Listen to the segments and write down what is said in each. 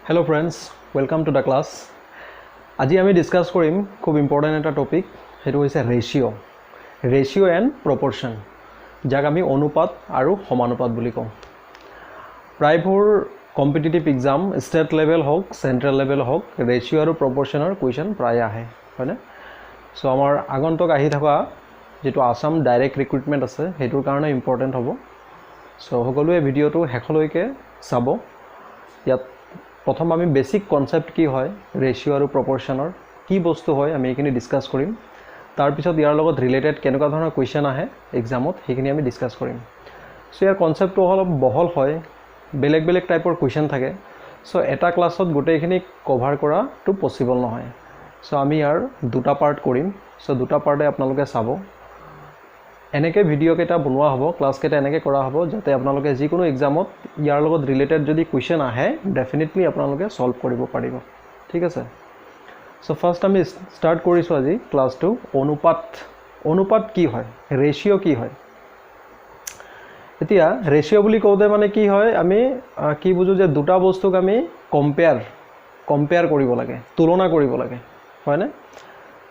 Hello friends, welcome to the class. আজি আমি discuss কৰিম খুব ইম্পৰ্টেন্ট এটা টপিক, হেতু হৈছে ৰেশিও এণ্ড প্ৰপৰশন, যাক আমি অনুপাত আৰু সমানুপাত বুলি কওঁ। প্ৰায়বোৰ কম্পিটিটিভ এক্সাম ষ্টেট লেভেল হওক চেন্ট্ৰেল লেভেল হওক ৰেশিও আৰু প্ৰপৰশনৰ কুৱেশ্যন প্ৰায় আহে, হয়নে? সো আমাৰ আগন্তুক আহি থকা যেটো আসাম ডাইৰেক্ট ৰিক্ৰুটমেন্ট আছে হেতুৰ কাৰণে ইম্পৰ্টেন্ট হ'ব। সো সকলোৱে ভিডিওটো শেষলৈকে চাব। ইয়াত প্ৰথম আমি বেসিক কনসেপ্ট কি হয় ৰেশিও আৰু প্ৰপৰশনৰ কি বস্তু হয় আমি এইখিনি ডিসকাস কৰিম। তাৰ পিছত ইয়াৰ লগত ৰিলেটেড কেনেকুৱা ধৰণৰ কুৱেশ্যন আহে এক্সামত সেইখিনি আমি ডিসকাস কৰিম। সো ইয়াৰ কনসেপ্টটো অলপ বহল হয়, বেলেগ বেলেগ টাইপৰ কুৱেশ্যন থাকে। সো এটা ক্লাছত গোটেইখিনি কভাৰ কৰাটো পসিবল নহয়। সো আমি ইয়াৰ দুটা পাৰ্ট কৰিম। সো দুটা পাৰ্টে আপোনালোকে চাব। এনেকে ভিডিও কেটা বনোৱা হ'ব, ক্লাস কেটা এনেকে কৰা হ'ব যাতে আপোনালোকে যিকোনো এক্সামত ইয়াৰ লগত ৰিলেটেড যদি কুৱেশ্যন আহে ডেফিনেটলি আপোনালোকে সলভ কৰিব পাৰিব। ঠিক আছে। সো ফাৰ্স্ট আমি স্টাৰ্ট কৰিছো আজি ক্লাসটো অনুপাত কি হয়, ৰেশিও কি হয়। এতিয়া ৰেশিও বুলি কওঁতে মানে কি হয় আমি কি বুজো যে দুটা বস্তুক আমি কম্পেয়াৰ কৰিব লাগে, তুলনা কৰিব লাগে, হয়নে?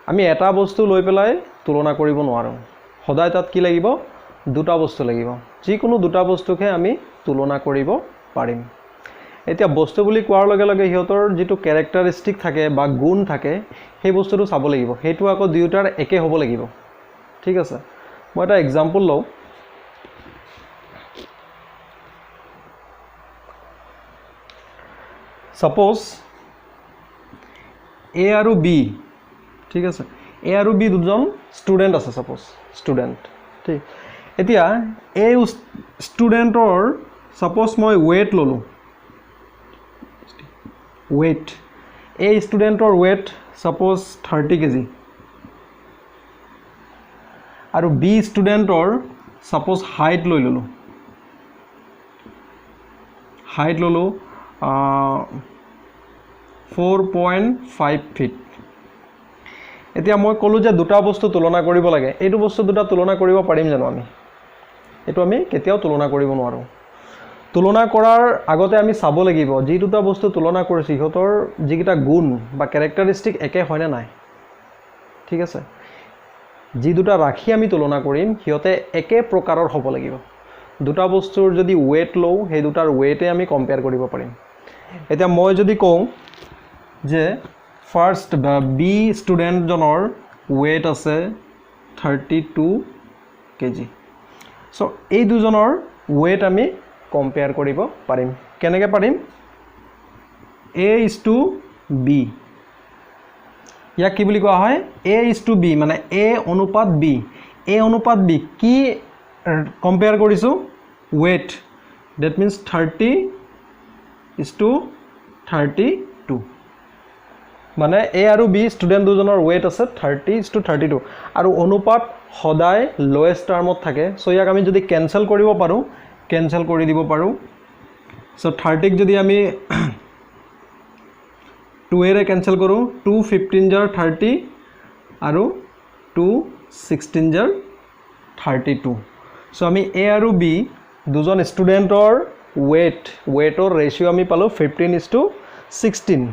আমি এটা বস্তু লৈ পেলাই তুলনা কৰিব নোৱাৰো। সদায় তাত কি লাগিব, দুটা বস্তু লাগিব। যিকোনো দুটা বস্তুকে আমি তুলনা কৰিব পাৰিম। এতিয়া বস্তু বুলি কোৱাৰ লগে লগে হিয়তৰ যেটো ক্যাৰেক্টাৰিস্টিক থাকে বা গুণ থাকে সেই বস্তুটো চাব লাগিব, হেতু আকৌ দুইটাৰ একে হ'ব লাগিব। ঠিক আছে। মই এটা এক্সাম্পল লও। সাপোজ এ আৰু বি, ঠিক আছে, এ আৰু বি দুজন স্টুডেন্ট আছে, সাপোজ স্টুডেন্ট। ঠিক। এতিয়া এই স্টুডেন্টৰ সাপোজ মই ওয়েট ললো, ওয়েট এই স্টুডেন্টৰ ওয়েট সাপোজ 30 কেজি আৰু বি স্টুডেন্টৰ সাপোজ হাইট লৈ ললো, হাইট ললো 4.5 ফিট। এতিয়া মই কলো যে দুটা বস্তু তুলনা কৰিব লাগে। এইটো বস্তু দুটা তুলনা কৰিব পাৰিম জানো আমি? এটো আমি কেতিয়াও তুলনা কৰিব নোৱাৰো। তুলনা কৰাৰ আগতে আমি চাব লাগিব যে দুটা বস্তু তুলনা কৰিছি হতৰ যিকিটা গুণ বা ক্যাৰেক্টাৰিস্টিক একে হয় না নাই। ঠিক আছে। যি দুটা ৰাখি আমি তুলনা কৰিম হিয়তে একে প্ৰকাৰৰ হ'ব লাগিব। দুটা বস্তুৰ যদি ওয়েট লও সেই দুটাৰ ওয়েটে আমি কম্পেয়াৰ কৰিব পাৰিম। এতিয়া মই যদি কওঁ যে ফাৰ্স্ট বি স্টুডেন্ট জনৰ ওয়েট আছে 32 কেজি। সো এই দুজনৰ ওয়েট আমি কম্পেয়াৰ কৰিব পাৰিম। কেনেকৈ পাৰিম? A is to B, ইয়াক কি বুলি কোৱা হয়? A is to B মানে A অনুপাত B। A অনুপাত B কি কম্পেয়াৰ কৰিছো? Wait. that means 30 is to 32 মানে A আৰু B স্টুডেন্ট দুজনৰ ওয়েট আছে 30 is to 32 আৰু অনুপাত সদায় লোয়েষ্ট টাৰ্মত থাকে। সো ইয়াক আমি যদি ক্যান্সেল কৰিব পাৰো ক্যান্সেল কৰি দিব পাৰো। সো 30 ক যদি আমি 2 এৰে ক্যান্সেল কৰো 2 15 জাৰ 30 আৰু 2 16 জাৰ 32। সো আমি A আৰু B দুজন স্টুডেন্টৰ ওয়েটৰ ৰেশিও আমি পালো 15:16।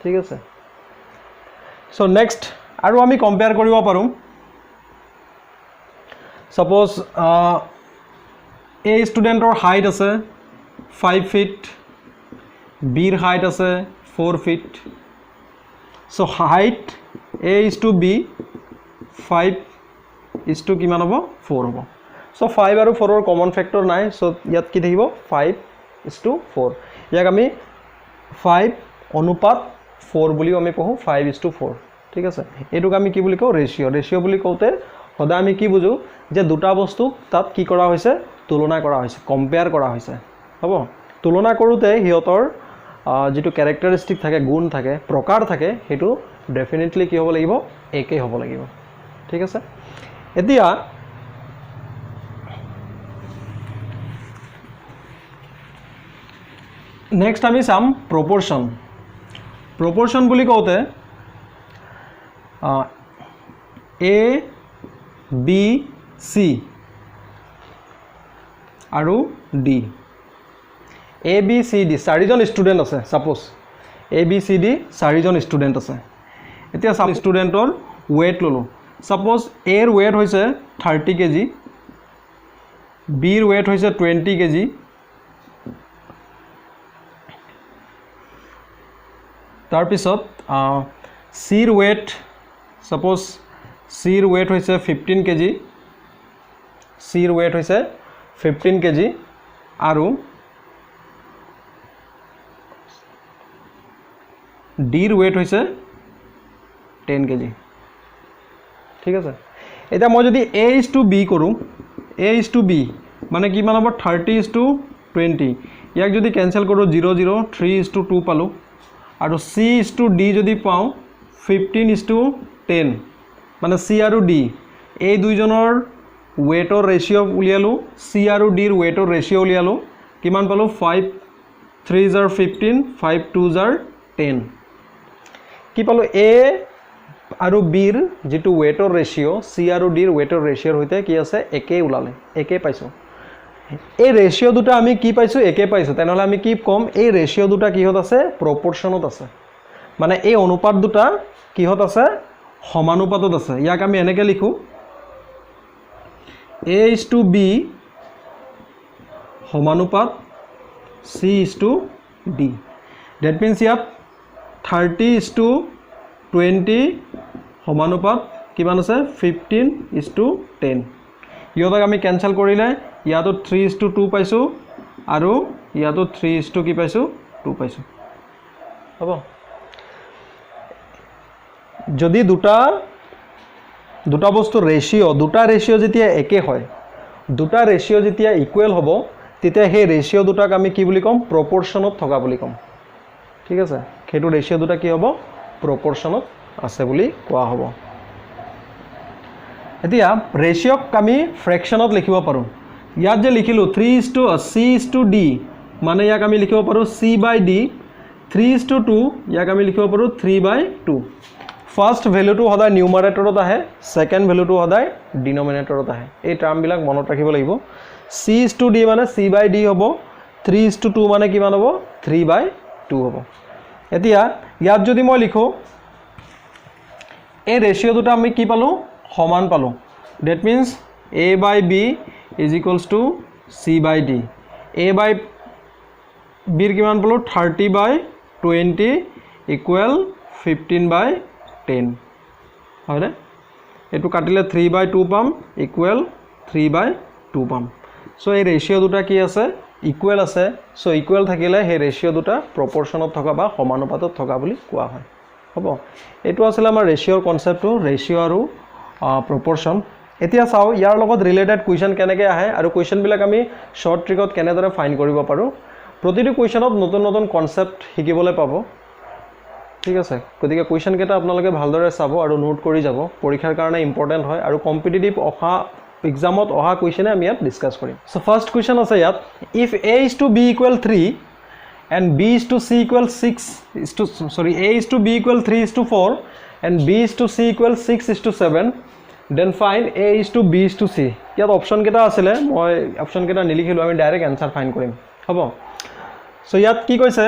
ঠিক আছে। সো নেক্সট আৰু আমি কম্পেয়াৰ কৰিব পাৰো। সাপোজ A স্টুডেন্টৰ হাইট আছে 5 ফিট, বিৰ হাইট আছে 4 feet. So height A is to B 5 is to কিমান হ'ব? 4 হ'ব। সো 5 আৰু 4 ৰ কমন ফেক্টৰ নাই। সো ইয়াত কি থাকিব? 5 is to 4। ইয়াক আমি 5 অনুপাত 4 বুলিও আমি কওঁ, 5 is to 4। ঠিক আছে। এটুক আমি কি বুলি কওঁ? ৰেশিও। ৰেশিও বুলি কওঁতে সদায় আমি কি বুজো যে দুটা বস্তু তাত কি কৰা হৈছে? তুলনা কৰা হৈছে, কম্পেয়াৰ কৰা হৈছে। হ'ব। তুলনা কৰোতে হিয়তৰ যেটো ক্যাৰেক্টাৰিস্টিক থাকে, গুণ থাকে, প্ৰকাৰ থাকে হেতু ডেফিনেটলি কি হ'ব লাগিব? একে হ'ব লাগিব। ঠিক আছে। এতিয়া নেক্সট আমি চাম প্ৰপৰশন। প্ৰপৰশন বুলি কওঁতে A B C আৰু D, A B C D চাৰিজন ষ্টুডেন্ট আছে suppose. A B C D 4 জন ষ্টুডেন্ট আছে এতিয়া সব ষ্টুডেন্টৰ weight ললো suppose A ৰ weight হৈছে 30 kg B ৰ weight হৈছে 20 kg তাৰ পিছত C ৰ weight suppose C ৰ weight হৈছে 15 kg C ৰ weight হৈছে 15 kg আৰু D ৰ weight হৈছে 10 kg ঠিক আছে এটা মই যদি A is to B কৰো A is to B মানে কি মান হ'ব 30 is to 20 ইয়াক যদি ক্যান্সেল কৰো 0 0 3 is to 2 পালো আৰু C is to D যদি পাও 15 is to 10 মানে C আৰু D এই দুইজনৰ weightor ratio উলিয়ালো C আৰু D ৰ weightor ratio উলিয়ালো কিমান পালো 5 3 are 15 5 2 are 10 কি পালো A আৰু B ৰ যেটো weightor ratio C আৰু D ৰ weightor ratio হইতে কি আছে একে উলালে একে পাইছো এই ৰেশিও দুটা আমি কি পাইছো একে পাইছো তেনহলে আমি কি কম এই ৰেশিও দুটা কিহত আছে প্ৰপৰশনত আছে মানে এই অনুপাত দুটা কিহত আছে সমানুপাতত আছে ইয়াক আমি এনেকে লিখো A is to B সমানুপাত C is to D that means ইয়াত 30 is to 20 সমানুপাত কিমান আছে 15 is to 10 ইয়তক আমি ক্যান্সেল কৰিলে ইয়াতো 3 is to 2 পাইছো আৰু ইয়াতো 3 is to কি পাইছো 2 পাইছো হ'ব যদি দুটা বস্তু ৰেশিও দুটা ৰেশিও যেতিয়া একে হয় দুটা ৰেশিও যেতিয়া ইকুৱেল হ'ব তেতিয়া হে ৰেশিও দুটাক আমি কি বুলি কম প্ৰপৰশনত থকা বুলি কম ঠিক আছে হেতু ৰেশিও দুটা কি হ'ব প্ৰপৰশনত আছে বুলি কোৱা হ'ব এতিয়া ৰেশিওক আমি ফ্ৰেকশনত লিখিব পাৰো ইয়াত যে লিখিলো 3 is to C is to D মানে ইয়াক আমি লিখিব পাৰো C by D 3 is to 2 ইয়াক আমি লিখিব পাৰো 3 by 2 ফাৰ্স্ট ভ্যালুটো সদায় নিউমাৰেটৰত আহে সেকেন্ড ভ্যালুটো সদায় ডিনোমিনেটৰত আহে এই টাৰ্ম বিলাক মনত ৰাখিব লাগিব C is to D মানে C by D হ'ব 3 is to 2 মানে কিমান হ'ব 3 by 2 হ'ব এতিয়া ইয়াত যদি মই লিখো এই ৰেশিও দুটা আমি কি পালো সমান পালো that means A by B is equals to C by D A by B ৰ কিমান পালো 30 by 20 equal 15 by 10 হয়নে এটো কাটিলে 3 by 2 পাম ইকুৱেল 3 by 2 পাম সো এই ৰেশিও দুটা কি আছে ইকুৱেল আছে সো ইকুৱেল থাকিলে হে ৰেশিও দুটা প্ৰপৰশনত থকা বা সমানুপাতত থকা বুলি কোৱা হয় হ'ব এটো আছিল আমাৰ ৰেশিওৰ কনসেপ্টটো ৰেশিও আৰু প্ৰপৰশন এতিয়া চাও ইয়াৰ লগত ৰিলেটেড কোৱেশ্চন কেনেকৈ আহে আৰু কোৱেশ্চন বিলাক আমি শৰ্ট ট্ৰিকত কেনেদৰে ফাইন্ড কৰিব পাৰো প্ৰতিটো কোৱেশ্চনত নতুন নতুন কনসেপ্ট শিকিবলৈ পাব ঠিক আছে গতিকে কোৱেশ্চন কেটা আপোনালোকে ভালদৰে চাব আৰু নোট কৰি যাব পৰীক্ষাৰ কাৰণে ইম্পৰ্টেন্ট হয় আৰু কম্পিটিটিভ অহা এক্সামত অহা কোৱেশ্চনে আমি ইয়াত ডিসকাস কৰিম সো ফাৰ্স্ট কোৱেশ্চন আছে ইয়াত if A is to B equal 3 and B is to C equal 6 is to sorry A is to B equal 3 is to 4 and B is to C equal 6 is to 7 then find A is to B is to C ইয়াত option কেটা আছিল মই option কেটা নিলিখিলো আমি direct answer find কৰিম হ'ব so ইয়াত কি কৈছে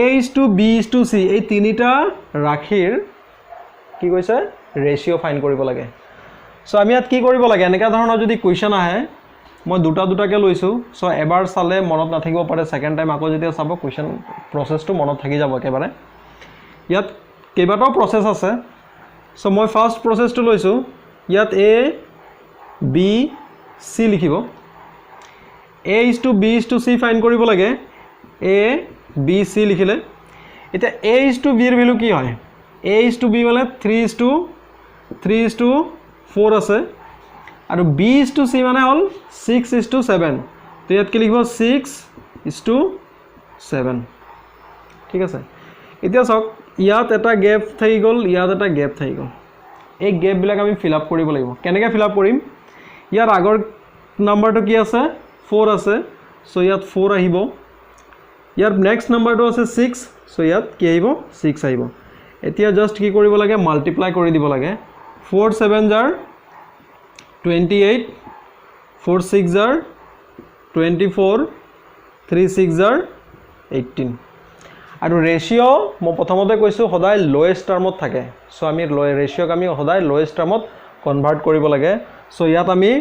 A is to B is to C এই তিনিটা ৰাখিৰ কি কৈছে ৰেশিও ফাইন্ড কৰিব লাগে সো আমি ইয়াত কি কৰিব লাগে এনেকা ধৰণৰ যদি কোৱেশ্চন আহে মই দুটাকে লৈছো সো এবাৰ চালে মনত নাথাকিব পাৰে সেকেন্ড টাইম আকৌ যেতিয়া চাব কোৱেশ্চন প্ৰসেসটো মনত থাকি যাব একেবাৰে ইয়াত কেইবাটাও প্ৰসেস আছে সো মই ফাৰ্স্ট প্ৰসেসটো লৈছো ইয়াত A B C লিখিব A is to B is to C find কৰিব লাগে A B C লিখিলে এটা A is to B এর ভ্যালু কি হয় A is to B মানে 3 is to 4 আছে আৰু B is to C মানে হল 6 is to 7 তো ইয়াত কি লিখিব 6 is to 7 ঠিক আছে এতিয়া সক ইয়াত এটা গ্যাপ থাকি গল ইয়াত এটা গ্যাপ থাকি গল এই গ্যাপ বিলাক আমি ফিল আপ কৰিব লাগিব কেনেকৈ ফিল আপ কৰিম ইয়াৰ আগৰ নাম্বাৰটো কি আছে 4 আছে সো ইয়াত 4 আহিব ইয়াৰ নেক্সট নাম্বাৰটো আছে 6 সো ইয়াত কি আহিব 6 আহিব এতিয়া জাস্ট কি কৰিব লাগে মাল্টিপ্লাই কৰি দিব লাগে 4 7 jar 28 4 6 jar 24 3 6 jar 18 আৰু ৰেচিও মই প্ৰথমতে কৈছোঁ সদায় লোৱেষ্ট টাৰ্মত থাকে সো আমি ৰেচিওক আমি সদায় লোৱেষ্ট টাৰ্মত কনভাৰ্ট কৰিব লাগে সো ইয়াত আমি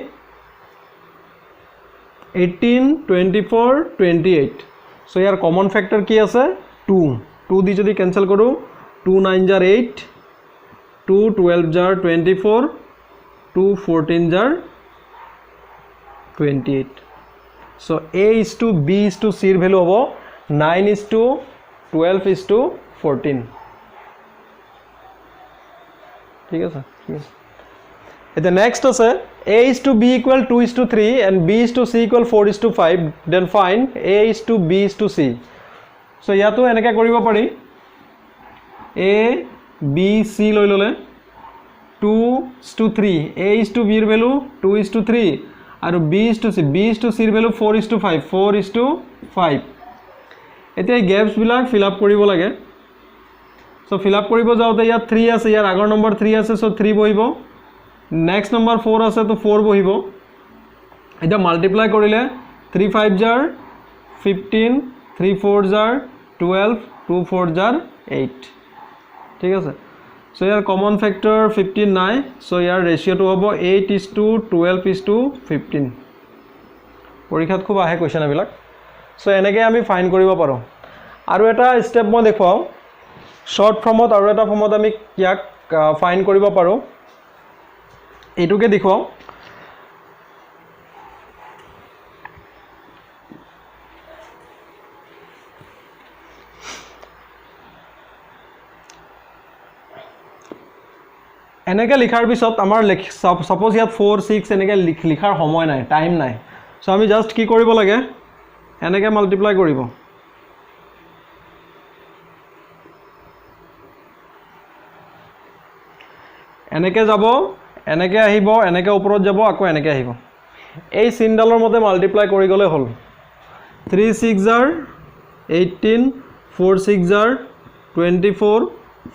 18 24 28 সো ইয়াৰ কমন ফ্যাক্টৰ কি আছে 2 দি যদি ক্যান্সেল কৰো 2 9 jar 8 2 12 jar 24 2 14 jar 28 so a is to b is to c এর ভ্যালু হবো 9 is to 12 is to 14 ঠিক আছে the next আছে a is to b equal 2 is to 3 and b is to c equal 4 is to 5 then find a is to b is to c so ইয়াতো এনেকা কৰিব পাৰি a b c লৈ ললে 2 is to 3 a is to b এর value 2 is to 3 আৰু b is to c এর value 4 is to 5 4 is to 5 এতিয়া এই গ্যাপস বিলাক ফিল আপ কৰিব লাগে সো ফিল আপ কৰিব যাওতে ইয়াত 3 আছে ইয়াৰ আগৰ নম্বৰ 3 আছে সো 3 বহিব নেক্সট নম্বৰ 4 আছে তো 4 বহিব এটা মাল্টিপ্লাই কৰিলে 3 5 jar 15 3 4 jar 12 2 4 jar 8 ঠিক আছে সো ইয়াৰ কমন ফ্যাক্টৰ 15 নাই সো ইয়াৰ ৰেশিওটো হ'ব 8 is to 12 is to 15 পৰীক্ষাত খুব আহে কোৱেশ্চন এবিলাক সো এনেকৈ আমি ফাইন কৰিব পাৰোঁ আৰু এটা ষ্টেপ মই দেখুৱাও শৰ্ট ফৰ্মত আৰু এটা ফৰ্মত আমি ইয়াক ফাইন কৰিব পাৰোঁ এইটোকে দেখুৱাও এনেকৈ লিখাৰ পিছত আমাৰ সাপোজ ইয়াত 4 6 এনেকৈ লিখাৰ সময় নাই টাইম নাই সো আমি জাস্ট কি কৰিব লাগে এনেকৈ মাল্টিপ্লাই কৰিব এনেকৈ যাব এনেকৈ আহিব এনেকৈ ওপৰত যাব আকৌ এনেকৈ আহিব এই চিনডালৰ মতে মাল্টিপ্লাই কৰি গলে হল 3 6 jar 18 4 6 jar 24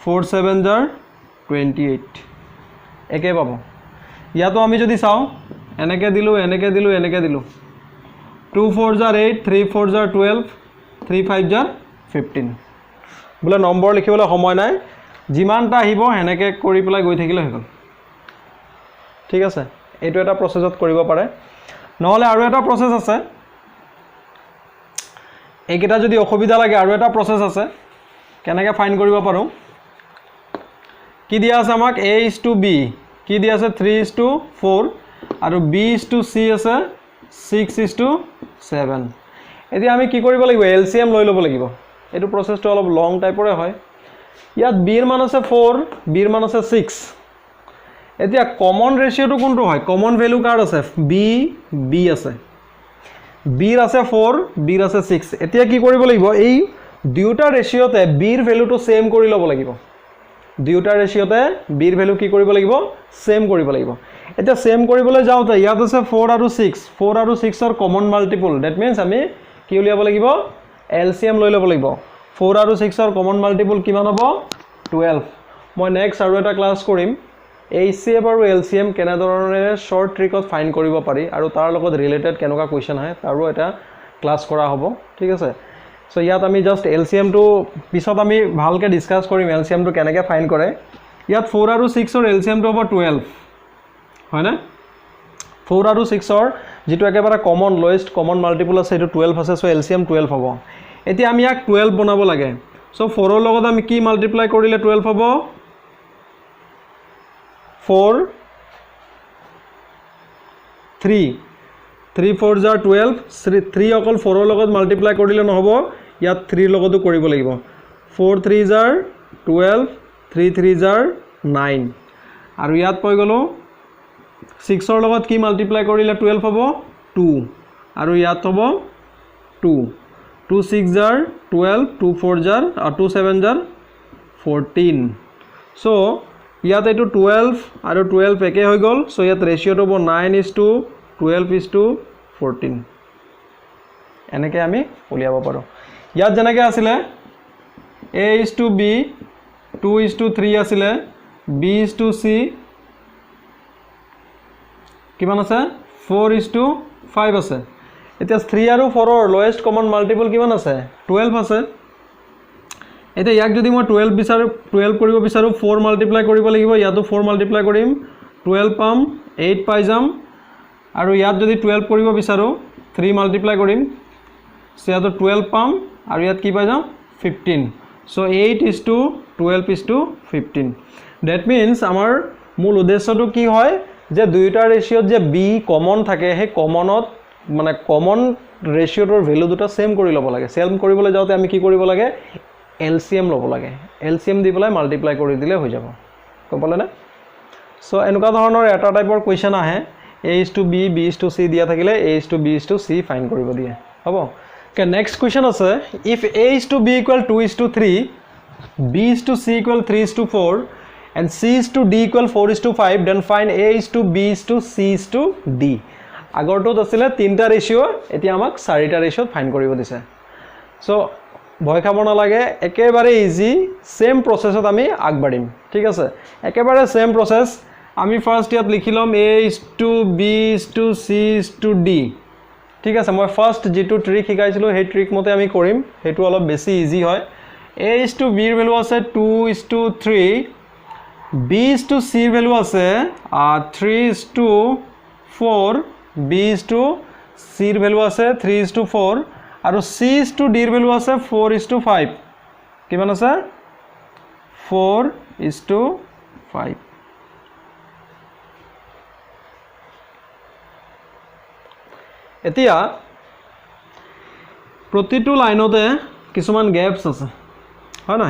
4 7 jar 28 একে পাব ইয়াতো আমি যদি চাও এনেকৈ দিলো এনেকৈ দিলো এনেকৈ দিলো 2 4 jar 8 3 4 jar 12 3 5 jar 15 বলে নম্বৰ লিখিবলৈ সময় নাই যিমানটা আহিব এনেকৈ কৰি পেলাই গৈ থাকিলে হৈ গল ঠিক আছে এইটো এটা প্ৰসেছত কৰিব পাৰে নহলে আৰু এটা প্ৰসেছ আছে এইকেইটা যদি অসুবিধা লাগে আৰু এটা প্ৰসেছ আছে কেনেকৈ ফাইন কৰিব পাৰো কি দিয়া আছে আমাক a is to b কি দিয়া আছে 3 is to 4 আৰু b is to c আছে 6 is to 7 এতিয়া আমি কি কৰিব লাগিব LCM লৈ ল'ব লাগিব এইটো প্ৰসেছটো অলপ লং টাইপৰে হয় ইয়াত b এৰ মান আছে 4 b এৰ মান আছে 6 এতিয়া কমন ৰেশিওটো কোনটো হয় কমন ভ্যালু কাৰ আছে b আছে b এৰ আছে 4 b এৰ আছে 6 এতিয়া কি কৰিব লাগিব এই দুটা ৰেশিওতে b এৰ ভ্যালুটো সেম কৰি ল'ব লাগিব দুটা ৰেশিওতে b এৰ ভ্যালু কি কৰিব লাগিব সেম কৰিব লাগিব এতিয়া সেম কৰিবলৈ যাওতে ইয়াত আছে 4 আৰু 6 এৰ কমন মাল্টিপল দ্যাট মিন্স আমি কি উলিয়াব লাগিব LCM লৈ ল'ব লাগিব 4 আৰু 6 এৰ কমন মাল্টিপল কিমান হ'ব 12 মই নেক্সট আৰু এটা ক্লাস কৰিম HCF আৰু LCM কেনেধৰণে শৰ্ট ট্ৰিকত ফাইন কৰিব পাৰি আৰু তাৰ লগত ৰিলেটেড কেনেকুৱা কোৱেশ্চন আহে তাৰো এটা ক্লাস কৰা হ'ব ঠিক আছে সো ইয়াত আমি জাস্ট LCM টো পিছত আমি ভালকে ডিসকাস কৰিম LCM টো কেনেকৈ ফাইন কৰে ইয়াত 4 আৰু 6 এৰ LCM টো হ'ব 12 হয় না 4 আৰু 6 এৰ যেটো একেবাৰে কমন লোয়েষ্ট কমন মাল্টিপল আছে এটো 12 আছে সো LCM 12 হ'ব এতিয়া আমি ইয়াক 12 বনাব লাগে সো 4 এৰ লগত আমি কি মাল্টিপ্লাই কৰিলে 12 হ'ব 4 3 3 4 jar 12 3 অকল 4 এর লগত মাল্টিপ্লাই কৰিলে নহব ইয়াত 3 লগতো কৰিব লাগিব 4 3 jar 12 3 3 jar 9 আৰু ইয়াত পই গলো 6 এৰ লগত কি মাল্টিপ্লাই কৰিলে 12 হ'ব 2 আৰু ইয়াত হ'ব 2 2 6 jar 12 2 4 jar 2 7 jar 14 সো ইয়াত এটো 12 আৰু 12 একে হৈ গল সো ইয়াত ৰেশিওটো হ'ব 9 is to 12 is to 14 এনেকৈ আমি উলিয়াব পাৰো ইয়াত যেনেকৈ আছিলে a is to b 2 is to 3 আছিলে b is to c কিমান আছে 4 is to 5 আছে এতিয়া 3 আৰু 4 এৰ লোয়েষ্ট কমন মাল্টিপল কিমান আছে 12 আছে এতিয়া ইয়াক যদি মই 12 বিচাৰো 12 কৰিব বিচাৰো 4 মাল্টিপ্লাই কৰিব লাগিব ইয়াতো 4 মাল্টিপ্লাই কৰিম 12 পাম 8 পাই যাম আৰু ইয়াত যদি 12 কৰিব বিচাৰো 3 মাল্টিপ্লাই কৰিম ইয়াতো 12 পাম আৰু ইয়াত কি পাই যাম 15 সো 8:12:15 দ্যাট মিন্স আমাৰ মূল উদ্দেশ্যটো কি হয় যে দুইটা ৰেশিওত যে b কমন থাকে হে কমনত মানে কমন ৰেশিওটোৰ ভ্যালু দুটা সেম কৰি ল'ব লাগে সেম কৰিবলৈ যাওতে আমি কি কৰিব লাগে LCM ল'ব লাগে LCM দি পেলাই মাল্টিপ্লাই কৰি দিলে হৈ যাব গম পালে না সো এনেকুৱা ধৰণৰ এটা টাইপৰ কোৱেশ্চন আহে a:b b:c দিয়া থাকিলে a:b:c ফাইন্ড কৰিব দিয়ে হ'ব Okay, next question আছে if a:b equal 2:3 b:c equal 3:4 and c:d equal 4:5 then find a:b:c:d আগৰটোত আছিলে তিনটা ৰেশিও এতিয়া আমাক চাৰিটা ৰেশিওত ফাইন্ড কৰিব দিছে সো ভয় খাব নালাগে একেবাৰে ইজি সেম প্ৰসেছত আমি আগবাঢ়িম ঠিক আছে একেবাৰে সেম প্ৰসেস আমি ফার্স্ট ইয়াত লিখিলম a:b:c:d ঠিক আছে মই ফার্স্ট যেটো ট্ৰিক শিকাইছিলো সেই ট্ৰিক মতে আমি কৰিম হেতু অলপ বেছি ইজি হয় a:b ৰ ভ্যালু আছে 2:3 b:c ৰ ভ্যালু আছে 3:4 b:c ৰ ভ্যালু আছে 3:4 আৰু c:d ৰ ভ্যালু আছে 4:5 কিমান আছে 4:5 এতিয়া প্ৰতিটো লাইনতে কিছুমান গ্যাপস আছে হয় না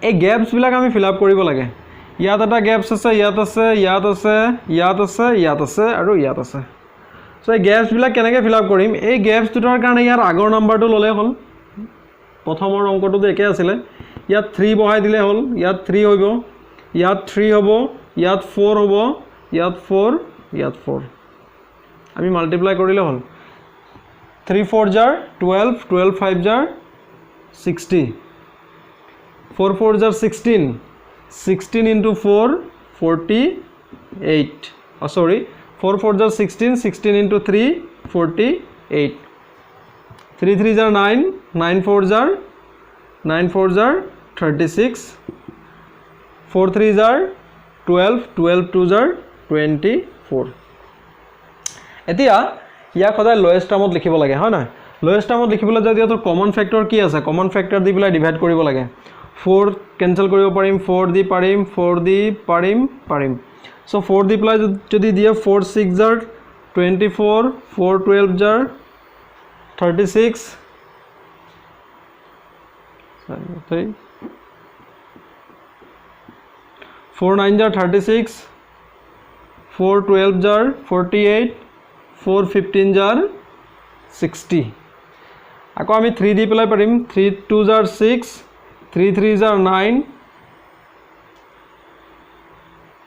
এই গ্যাপস বিলাক আমি ফিল আপ কৰিব লাগে ইয়াত এটা গ্যাপস আছে ইয়াত আছে ইয়াত আছে ইয়াত আছে ইয়াত আছে আৰু ইয়াত আছে সো এই গ্যাপস বিলাক কেনেকৈ ফিল আপ কৰিম এই গ্যাপস দুটাৰ কাৰণে ইয়াৰ আগৰ নাম্বাৰটো ললে হ'ল প্ৰথমৰ অংকটো একে আছিল ইয়াত 3 বহাই দিলে হ'ল ইয়াত 3 হ'ব ইয়াত 3 হ'ব ইয়াত 4 হ'ব ইয়াত 4 ইয়াত 4 আমি মাল্টিপ্লাই কৰিলে হ'ল 3 4 jar 12 12 5 jar 60 4 4 jar 16 16 into 4 48 oh sorry 4 4 jar 16 16 into 3 48 3 3 jar 9 9 4 jar 9 4 jar 36 4 3 jar 12 12 2 jar 24 এতিয়া ইয়াক সদায় লোয়েষ্ট টার্মত লিখিব লাগে হয় না লোয়েষ্ট টার্মত লিখিবলৈ যদি ইয়াৰ কমন ফ্যাক্টৰ কি আছে কমন ফ্যাক্টৰ দি পেলাই ডিভাইড কৰিব লাগে 4 ক্যান্সেল কৰিব পাৰিম 4 দি পাৰিম 4 দি পাৰিম সো 4 দি পেলাই যদি দিয়ে 4 6 jar 24 4 12 jar 36 4 9 jar 36 4 12 jar 48 4 15 jar 60 আকৌ আমি 3 দি পেলাই পাৰিম 3 2 jar 6 3 3 jar 9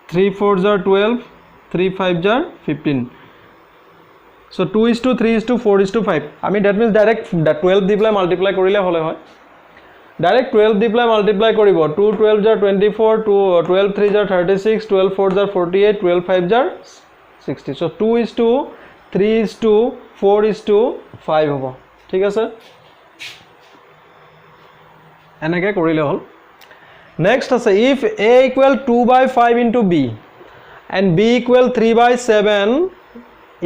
3 4 jar 12 3 5 jar 15 so 2:3:4:5 আমি that means direct 12 দি পেলাই মাল্টিপ্লাই কৰিলে হলে হয় ডাইৰেক্ট 12 দি পেলাই মাল্টিপ্লাই কৰিব 2 12 jar 24 2 12 3 jar 36 12 4 jar 48 12 5 jar 60 so 2:3:4:5 হ'ব ঠিক আছে এনেকৈ কৰিলে হ'ল নেক্সট আছে if a equal 2/5 into b and b equal 3/7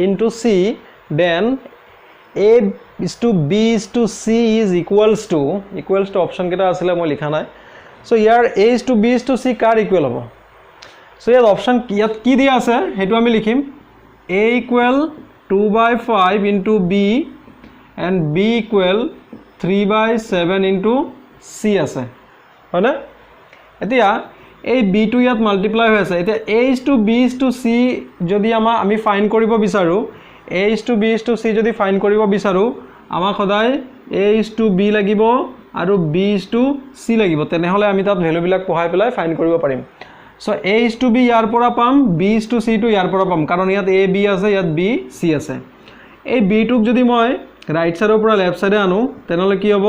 into c then a is to b is to c is equals to option কেটা আছিল মই লিখা নাই so year a is to b is to c car equal হ'ব so ইয়াত option ইয়াত কি দিয়া আছে হেতু আমি লিখিম a equal 2/5 into b and b equal 3/7 into c আছে হয় না এতিয়া এই b টো ইয়াত মাল্টিপ্লাই হৈ আছে এতিয়া a is to b is to c যদি আমি ফাইন্ড কৰিব বিচাৰো a is to b is to c যদি ফাইন্ড কৰিব বিচাৰো আমাক সদায় a is to b লাগিব আৰু b is to c লাগিব তেনেহলে আমি তাত ভ্যালু বিলাক পঢ়াই পেলাই ফাইন্ড কৰিব পাৰিম so a is to b ইয়াৰ পৰা পাম b is to c টো ইয়াৰ পৰা পাম কাৰণ ইয়াত a b আছে ইয়াত b c আছে এই b টোক যদি মই ৰাইট সাইডৰ পৰা লেফট সাইডে আনো তেনেহলে কি হ'ব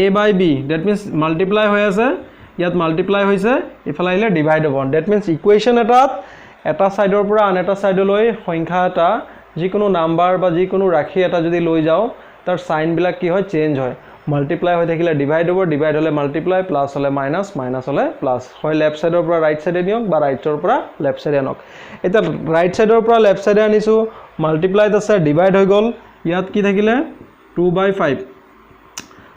a by b that means multiply হৈ আছে ইয়াত মাল্টিপ্লাই হৈছে ইফালে আহিলে ডিভাইড হ'ব that means ইকুৱেচন এটা সাইডৰ পৰা আন এটা সাইডলৈ সংখ্যা এটা যিকোনো নাম্বাৰ বা যিকোনো ৰাশি এটা যদি লৈ যাও তাৰ সাইন বিলাক কি হয় চেঞ্জ হয় মাল্টিপ্লাই হৈ থাকিলে ডিভাইড হ'ব ডিভাইড হ'লে মাল্টিপ্লাই প্লাছ হ'লে মাইনাছ মাইনাছ হ'লে প্লাছ হয় লেফ্ট সাইডৰ পৰা ৰাইট সাইডে নিয়ক বা ৰাইটৰ পৰা লেফ্ট সাইডে আনক এটা ৰাইট সাইডৰ পৰা লেফ্ট সাইডে আনিছো মাল্টিপ্লাইড আছে ডিভাইড হৈ গ'ল ইয়াত কি থাকিলে 2/5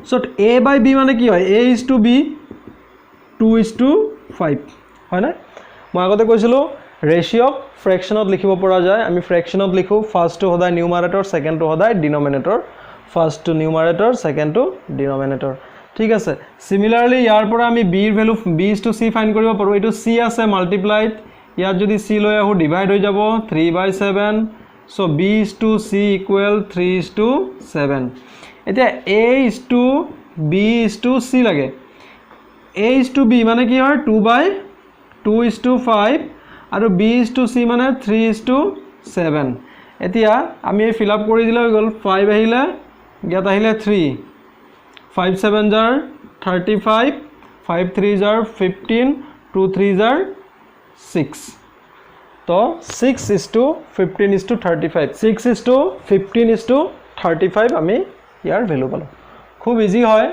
সো a by b মানে কি হয় a is to b 2:5 হয় না মই আগতে কৈছিলো ৰেশিও ফ্ৰেকশনত লিখিব পৰা যায় আমি ফ্ৰেকশনত লিখো ফাৰ্স্ট টু সদায় নিউমাৰেটৰ সেকেন্ড টু সদায় ডিনোমিনেটৰ ফাৰ্স্ট টু নিউমাৰেটৰ সেকেন্ড টু ডিনোমিনেটৰ ঠিক আছে সিমিলাৰলি ইয়াৰ পৰা আমি b এৰ value b is to c find কৰিব পাৰো এটো c আছে মাল্টিপ্লাইড ইয়াত যদি c লৈ আহো ডিভাইড হৈ যাব 3/7 so b is to c equal 3:7 এতিয়া a is to b is to c লাগে a is to b মানে কি হয় 2/2:5 আৰু b is to c মানে 3:7 এতিয়া আমি ফিল আপ কৰি দিলে হৈ গল 5 আহিলে ইয়াত আহিলে 3 5 7 jar 35 5 3 jar 15 2 3 jar 6 तो 6:15:35 6:15:35 আমি ইয়াৰ ভ্যালু পালো খুব ইজি হয়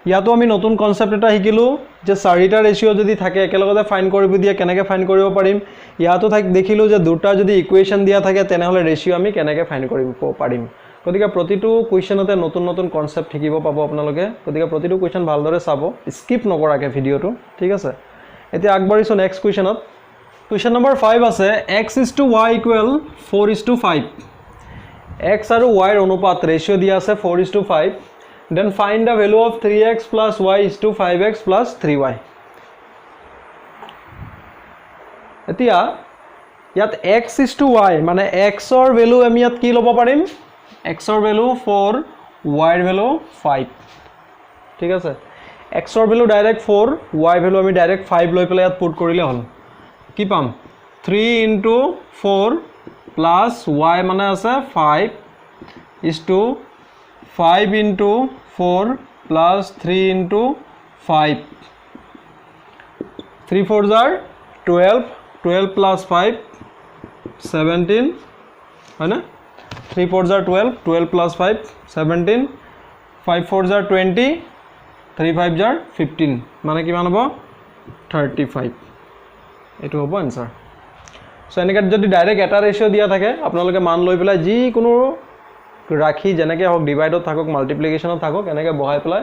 ইয়াতো আমি নতুন কনসেপ্ট এটা শিকিলো যে চাৰিটা ৰেশিও যদি থাকে একেলগতে ফাইন্ড কৰিব দিয়া কেনেকৈ ফাইন্ড কৰিব পাৰিম ইয়াতো দেখিলো যে দুটা যদি ইকুৱেচন দিয়া থাকে তেনেহলে ৰেশিও আমি কেনেকৈ ফাইন্ড কৰিব পাৰিম গতিকে প্ৰতিটো কোৱেচনতে নতুন নতুন কনসেপ্ট শিকিব পাব আপোনালোকে গতিকে প্ৰতিটো কোৱেচন ভালদৰে চাব স্কিপ নকৰাকে ভিডিওটো ঠিক আছে এতিয়া আগবাঢ়িছো নেক্সট কোৱেচনত কোৱেচন নম্বৰ 5 আছে x is to y equal 4:5 x আৰু y ৰ অনুপাত ৰেশিও দিয়া আছে 4:5 then find the value of 3x plus y is to 5x plus 3y এতিয়া ইয়াত x is to y মানে x ৰ ভ্যালু আমি ইয়াত কি লব পাৰিম x ৰ ভ্যালু 4 y ৰ ভ্যালু 5 ঠিক আছে x ৰ ভ্যালু ডাইৰেক্ট 4 y ভ্যালু আমি ডাইৰেক্ট 5 লৈ পেলাই ইয়াত পুট কৰিলে হল কি পাম 3 into 4 plus y মানে আছে 5 is to 5 into 4 plus 3 into 5 3 4s are 12 12 plus 5 17 है ना 3 4s are 12 12 plus 5 17 5 4s are 20 3 5s are 15 মানে কিমান হ'ব 35 এটো হ'ব आंसर সো এনেকৈ যদি ডাইৰেক্ট এটা ৰেশিও দিয়া থাকে আপোনালোকে মান লৈ পেলাই যি কোনো ৰাখি যেনেকৈ হক ডিভাইডত থাকক মাল্টিপ্লিকেশনত থাকক এনেকৈ বহাই পেলাই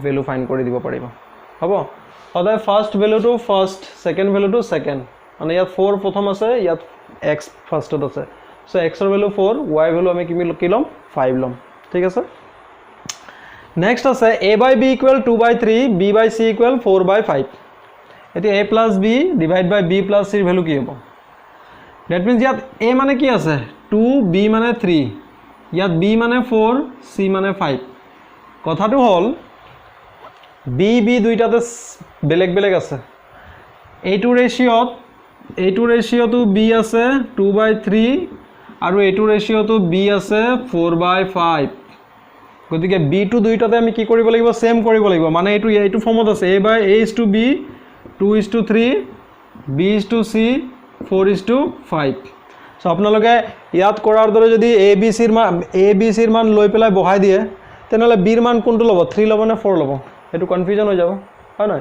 ভ্যালু ফাইন্ড কৰি দিব পাৰিব হ'ব সদায় first value to first second value to second মানে ইয়াত 4 প্ৰথম আছে ইয়াত x ফাৰ্স্টত আছে সো x ৰ ভ্যালু 4 y ভ্যালু আমি কি লম 5 লম ঠিক আছে নেক্সট আছে a by b equal 2/3 b by c equal 4/5 এতিয়া a plus b divide by b plus c ৰ ভ্যালু কি হ'ব that means ইয়াত a মানে কি আছে 2 b মানে 3 ইয়াত b মানে 4 c মানে 5 কথাটো হল b b দুইটাতে বেলেগ বেলেগ আছে এইটো ৰেশিওটো b আছে 2/3 আৰু এইটো ৰেশিওটো b আছে 4/5 গতিকে b টু দুইটাতে আমি কি কৰিব লাগিব সেম কৰিব লাগিব মানে এইটো ফৰ্মত আছে a by a is to b 2:3 b is to c 4:5 so আপোনালোকে ইয়াত কৰাৰ দৰে যদি a b c ৰ মান লৈ পেলাই বহাই দিয়ে তেনেহলে b ৰ মান কোনটো লব 3 লব নে 4 লব এটো কনফিউজন হৈ যাব হয় না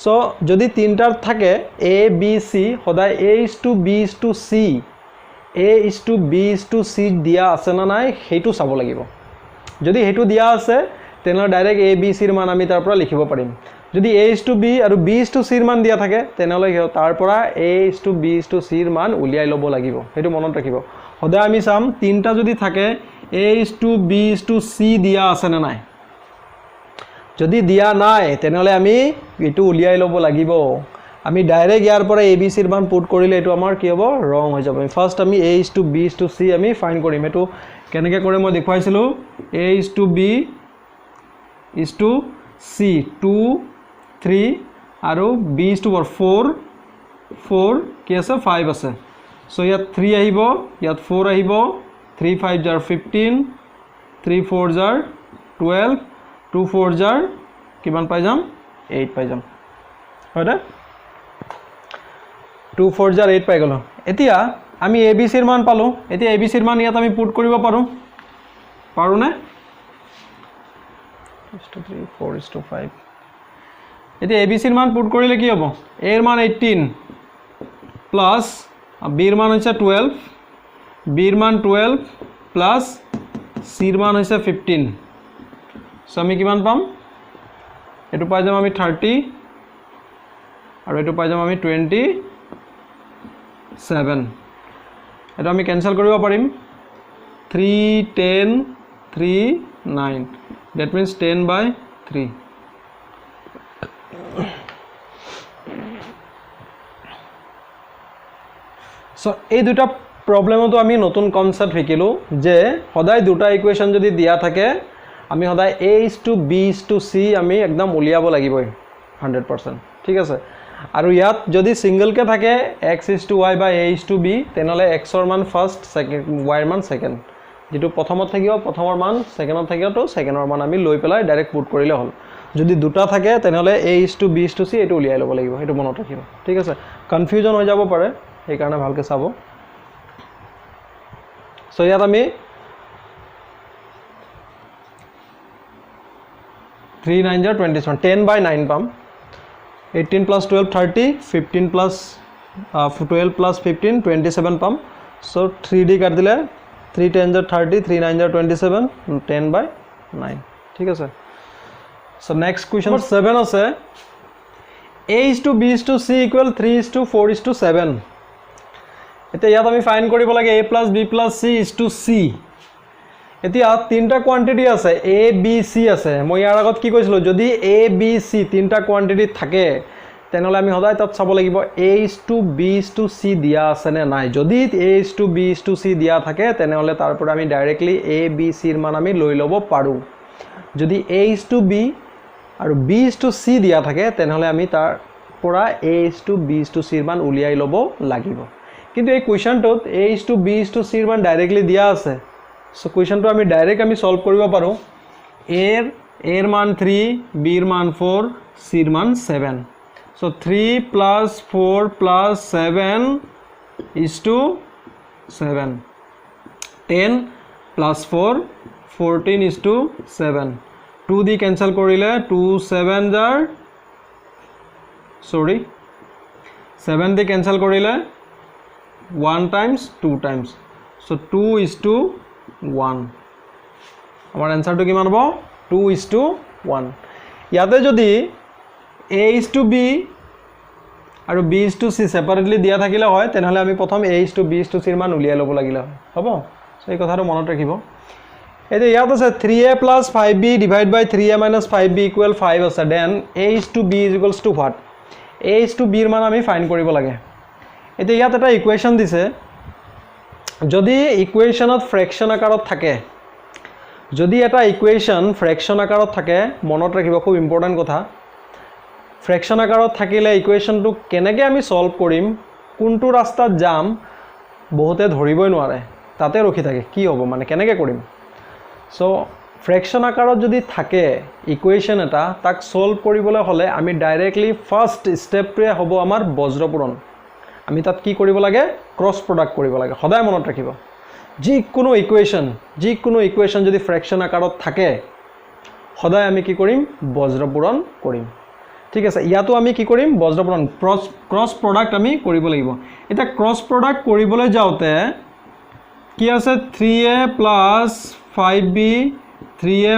সো যদি তিনটাৰ থাকে a b c সদায় a is to b is to c a is to b is to c দিয়া আছে না নাই হেতু চাব লাগিব যদি হেতু দিয়া আছে তেনেহলে ডাইৰেক্ট a b c ৰ মান আমি তাৰ পৰা লিখিব পাৰিম যদি a is to b আৰু b is to c ৰ মান দিয়া থাকে তেনেহলে তাৰ পৰা a is to b is to c ৰ মান উলিয়াই লব লাগিব হেতু মনত ৰাখিব সদায় আমি চাম তিনটা যদি থাকে a is to b is to c দিয়া আছে না নাই যদি দিয়া নাই তেনেহলে আমি এটো উলিয়াই লব লাগিব আমি ডাইৰেক্ট ইয়াৰ পৰা a b c ৰ মান পুট কৰিলে এটো আমাৰ কি হ'ব ৰং হৈ যাব ফাৰ্স্ট আমি a is to b is to c আমি ফাইন্ড কৰিম এটো কেনেকৈ কৰে মই দেখাইছিলো a is to b is to c 2 3 আৰু b is to 4 কি আছে 5 আছে সো ইয়াত 3 আহিব ইয়াত 4 আহিব 3 5 jar 15 3 4 jar 12 2 4 jar কিমান পাই যাম 8 পাই যাম হয়নে 2 4 jar 8 পাই গলো এতিয়া আমি a b c ৰ মান পালো এতিয়া a b c ৰ মান ইয়াত আমি পুট কৰিব পাৰো না 3 4:5 এতিয়া এবিসিৰ মান পুট কৰিলে কি হ'ব a ৰ মান 18 প্লাস b ৰ মান হৈছে 12 b ৰ মান 12 প্লাস c ৰ মান হৈছে 15 সো আমি কিমান পাম এটো পাই যাম আমি 30 আৰু এটো পাই যাম আমি 27 এটা আমি ক্যান্সেল কৰিব পাৰিম 3 10 3 9 that means 10/3 সো এই দুটা প্রবলেমতো আমি নতুন কনসেপ্ট শিকিলো যে সদায় দুটা ইকুয়েশন যদি দিয়া থাকে আমি সদায় a:b:c আমি একদম উলিয়াব লাগিবই 100% ঠিক আছে আৰু ইয়াত যদি সিঙ্গল কে থাকে x:y বা a:b তেনলে x ৰ মান ফাৰ্স্ট সেকেন্ড y ৰ মান সেকেন্ড যেটো প্ৰথমত থাকিব প্ৰথমৰ মান সেকেন্ডত থাকিব তো সেকেন্ডৰ মান আমি লৈ পেলাই ডাইৰেক্ট পুট কৰিলে হল যদি দুটা থাকে তেনলে a:b:c এটো উলিয়াই লব লাগিব এটো মনত ৰাখিব ঠিক আছে কনফিউজন হৈ যাব পাৰে এই কাৰণে ভালকে চাব সো ইয়াত আমি 3 9 27 10/9 পাম 18 plus 12 30 15 plus 12 plus 15 27 পাম সো 3d কাট দিলে 3 10 30 3 9 27 10/9 ঠিক আছে সো নেক্সট কোয়েশ্চন 7 আছে a:b:c equal 3:4:7 এতিয়া ইয়াত আমি ফাইন্ড কৰিব লাগে a + b + c:c এতিয়া তিনটা কোয়ান্টিটি আছে a b c আছে মই ইয়াৰ আগত কি কৈছিলো যদি a b c তিনটা কোয়ান্টিটি থাকে তেনলে আমি সদায় তাত চাব লাগিব a:b:c দিয়া আছে নে নাই যদি a:b:c দিয়া থাকে তেনলে তাৰ পৰা আমি ডাইৰেক্টলি a b c ৰ মান আমি লৈ লব পাৰো যদি a:b আৰু b:c দিয়া থাকে তেনলে আমি তাৰ পৰা a:b:c ৰ মান উলিয়াই লব লাগিব কিন্তু এই কোৱেশ্চনটোত a:b:c ৰ মান ডাইৰেক্টলি দিয়া আছে সো কোৱেশ্চনটো আমি ডাইৰেক্ট আমি সলভ কৰিব পাৰো a ৰ মান 3 b ৰ মান 4 c ৰ মান 7 সো 3 + 4 + 7 7 10 + 4 14 7 2 দি ক্যান্সেল কৰিলে 2 7 জাৰ সৰি 7 দি ক্যান্সেল কৰিলে 1 times 2 times so 2:1 আমাৰ আনসাৰটো কিমান হ'ব 2:1 ইয়াতে যদি a:b আৰু b:c সেপাৰেটলি দিয়া থাকিলে হয় তেনহলে আমি প্ৰথম a:b:c ৰ মান উলিয়াই লব লাগিলে হয় হ'ব সো এই কথাটো মনত ৰাখিব এতে ইয়াত আছে 3a + 5b / 3a - 5b = 5 আছে দেন a:b = what a:b ৰ মান আমি ফাইন্ড কৰিব লাগে এতে ইয়াত এটা ইকুৱেশন দিছে যদি ইকুৱেশনত ফ্ৰেকশন আকাৰত থাকে যদি এটা ইকুৱেশন ফ্ৰেকশন আকাৰত থাকে মনত ৰাখিব খুব ইম্পৰ্টেন্ট কথা ফ্ৰেকশন আকাৰত থাকিলে ইকুৱেশনটো কেনেকৈ আমি সলভ কৰিম কোনটো ৰাস্তাত যাম বহুতে ধৰিবই নোৱাৰে তাতে ৰখি থাকে কি হ'ব মানে কেনেকৈ কৰিম সো ফ্ৰেকশন আকাৰত যদি থাকে ইকুৱেশন এটা তাক সলভ কৰিবলৈ হলে আমি ডাইৰেক্টলি ফাৰ্স্ট স্টেপটোৱে হ'ব আমাৰ বজ্ৰপুৰণ আমি তাত কি কৰিব লাগে ক্ৰস প্ৰডাক্ট কৰিব লাগে সদায় মনত ৰাখিব যিকোনো ইকুৱেশন যদি ফ্ৰেকশন আকাৰত থাকে সদায় আমি কি কৰিম বজ্ৰপুৰণ কৰিম ঠিক আছে ইয়াতো আমি কি কৰিম বজ্ৰপুৰণ ক্ৰস প্ৰডাক্ট আমি কৰিব লাগিব এটা ক্ৰস প্ৰডাক্ট কৰিবলৈ যাওতে কি আছে 3a + 5b 3a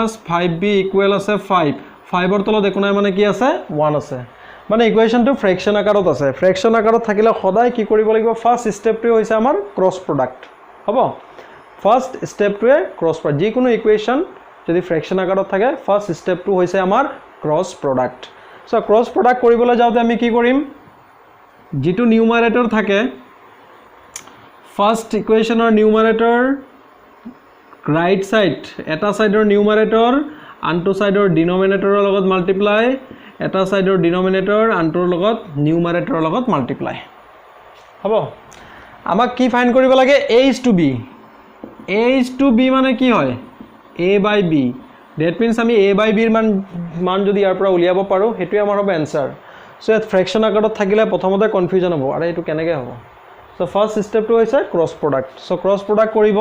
- 5b = আছে 5 5 ৰ তলত একো নাই মানে কি আছে 1 আছে মানে ইকুৱেশনটো ফ্ৰেকশন আকাৰত আছে ফ্ৰেকশন আকাৰত থাকিলে সদায় কি কৰিব লাগিব ফাৰ্স্ট স্টেপটো হৈছে আমাৰ ক্ৰস প্ৰডাক্ট হ'ব ফাৰ্স্ট স্টেপটোৱে ক্ৰস প্ৰডাক্ট যিকোনো ইকুৱেশন যদি ফ্ৰেকশন আকাৰত থাকে ফাৰ্স্ট স্টেপটো হৈছে আমাৰ cross product so cross product কৰিবলৈ যাওতে আমি কি কৰিম যেটো নিউমাৰেটৰ থাকে ফাৰ্স্ট ইকুৱেশনৰ নিউমাৰেটৰ ৰাইট সাইড এটা সাইডৰ নিউমাৰেটৰ আনটো সাইডৰ ডিনোমিনেটৰৰ লগত মাল্টিপ্লাই এটা সাইডৰ ডিনোমিনেটৰ আনটোৰ লগত নিউমাৰেটৰৰ লগত মাল্টিপ্লাই হ'ব আমাক কি ফাইন্ড কৰিব লাগে a:b মানে কি হয় a/b that means আমি a/b ৰ মান যদি ইয়াৰ পৰা উলিয়াব পাৰো হেতুই আমাৰ হ'ব आंसर সো এট ফ্ৰেকশন আকাৰত থাকিলে প্ৰথমতে কনফিউজন হ'ব আৰে এটো কেনেকৈ হ'ব সো ফাৰ্স্ট স্টেপটো হৈছে cross product so cross product কৰিব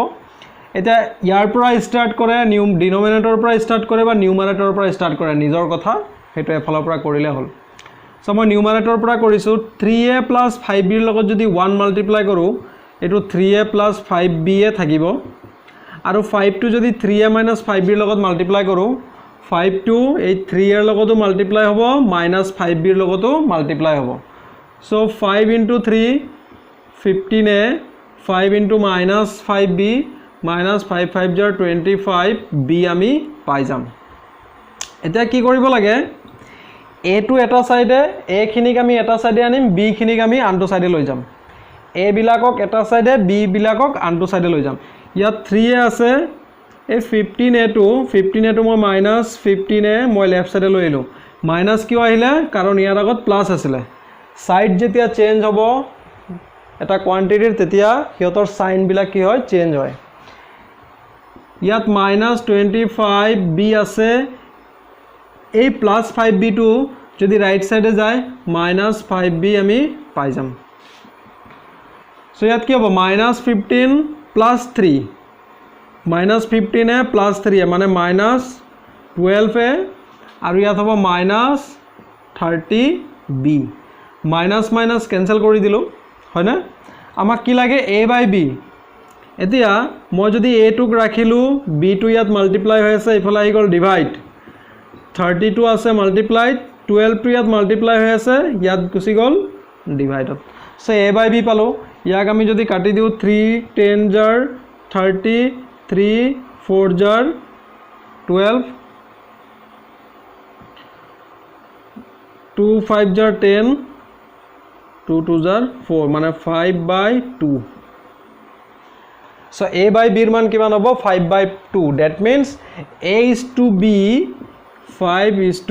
এতিয়া ইয়াৰ পৰা ষ্টাৰ্ট কৰে ডিনোমিনেটৰৰ পৰা ষ্টাৰ্ট কৰে বা নিউমাৰেটৰৰ পৰা ষ্টাৰ্ট কৰে নিজৰ কথা সেইটো এফালৰ পৰা কৰিলে হ'ল সো মই নিউমাৰেটৰৰ পৰা কৰিছো 3a + 5b ৰ লগত যদি 1 মাল্টিপ্লাই কৰো এটো 3a + 5b এ থাকিব আৰু 5 টো যদি 3a - 5b ৰ লগত মাল্টিপ্লাই কৰো 5 টো এই 3 এৰ লগতো মাল্টিপ্লাই হ'ব -5b ৰ লগতো মাল্টিপ্লাই হ'ব so 5 * 3 15a 5 * -5b -5 5 jar 25b আমি পাই যাম এতিয়া কি কৰিব লাগে a টো এটা সাইডে a খিনিক আমি এটা সাইডে আনিম b খিনিক আমি আনটো সাইডে লৈ যাম a বিলাকক এটা সাইডে b বিলাকক আনটো সাইডে লৈ যাম ইয়াত 3a আছে এই 15a টো মই -15a মই লেফট সাইডে লৈ আইলো মাইনাস কিয় আহিলে কাৰণ ইয়াৰ আগত প্লাস আছিল সাইড যেতিয়া চেঞ্জ হ'ব এটা কোয়ান্টিটিৰ তেতিয়া হিয়তৰ সাইন বিলাক কি হয় চেঞ্জ হয় ইয়াত -25b আছে এই +5b টো যদি রাইট সাইডে যায় -5b আমি পাই যাম সো ইয়াত কি হ'ব -15 + 3 -15a + 3a মানে -12a আৰু ইয়াত হ'ব -30b মাইনাস মাইনাস ক্যান্সেল কৰি দিলো হয় না আমাক কি লাগে a/b এতিয়া মই যদি a টুক ৰাখিলো b টু ইয়াত মাল্টিপ্লাই হৈ আছে ইফালে আহি গল ডিভাইড 32 আছে মাল্টিপ্লাইড 12 টু ইয়াত মাল্টিপ্লাই হৈ আছে ইয়াত গুছি গল ডিভাইডত সো a/b পালো ইয়াক আমি যদি কাটি দিও 3 10 jar 30 3 4 jar 12 2 5 jar 10 2 2 jar 4 মানে 5/2 so a/b এর মান কিমান হ'ব 5/2 that means a is to b 5:2